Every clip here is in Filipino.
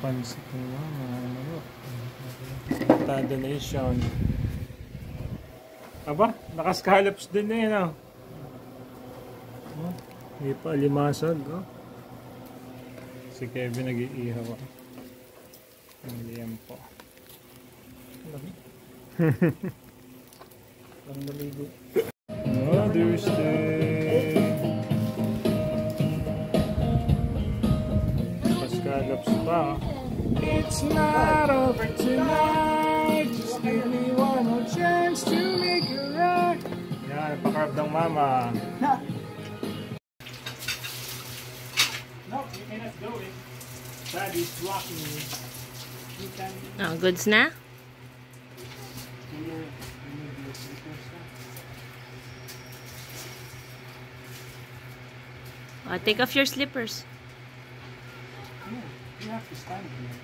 Pansit ng mama. Ano? Ta donation. Aba, nakascallops din eh, no? Oh, hindi pa limasag, oh. Si Kevin nag-iihaw. Ang po. Ang maligo. Mother's Day. Nakascallops pa. It's not over tonight. Just give me one more chance to make it right. Yan, pakarap ng mama. No, you cannot do it. Daddy's blocking me. You can... Oh, goods na? Oh, take off your slippers. No, you have to stand here.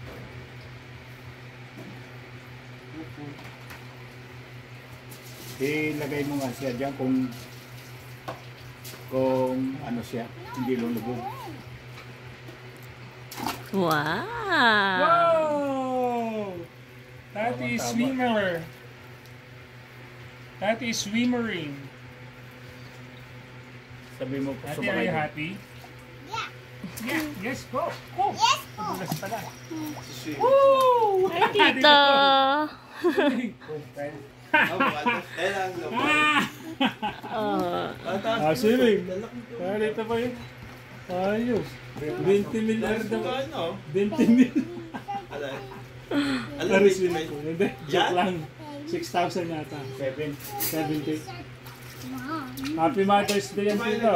Ilagay mo nga siya dyan kung ano siya, hindi lulubog. Wow! Wow! That is swimmer. That is swimmering. Sabi mo, Ate, are you happy? Yeah. Yeah. Yes, go. Go. Yes, po. Madulas pala. Woo! Hi, Tito! Swimming. Dito pa yun. Ayos. 20 mil daw. 20 mil. Pero swimming ko. Hindi. Joke lang. 6,000 yata. 70. Happy Mother's Day yan, Tito.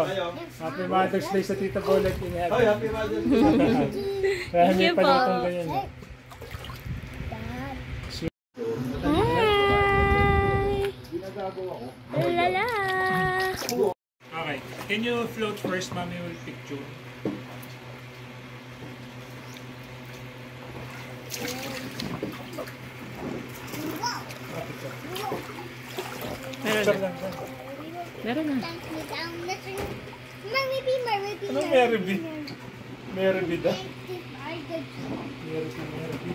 Happy Mother's Day sa Tita Bolet in heaven. Oh, happy Mother's Day. Kaya may palutong ganyan. Hi! Lala! Okay. Can you float first, Mommy will picture. Meron na. Meron na. Anong Mary B? Mary B da? Very good. Mary B.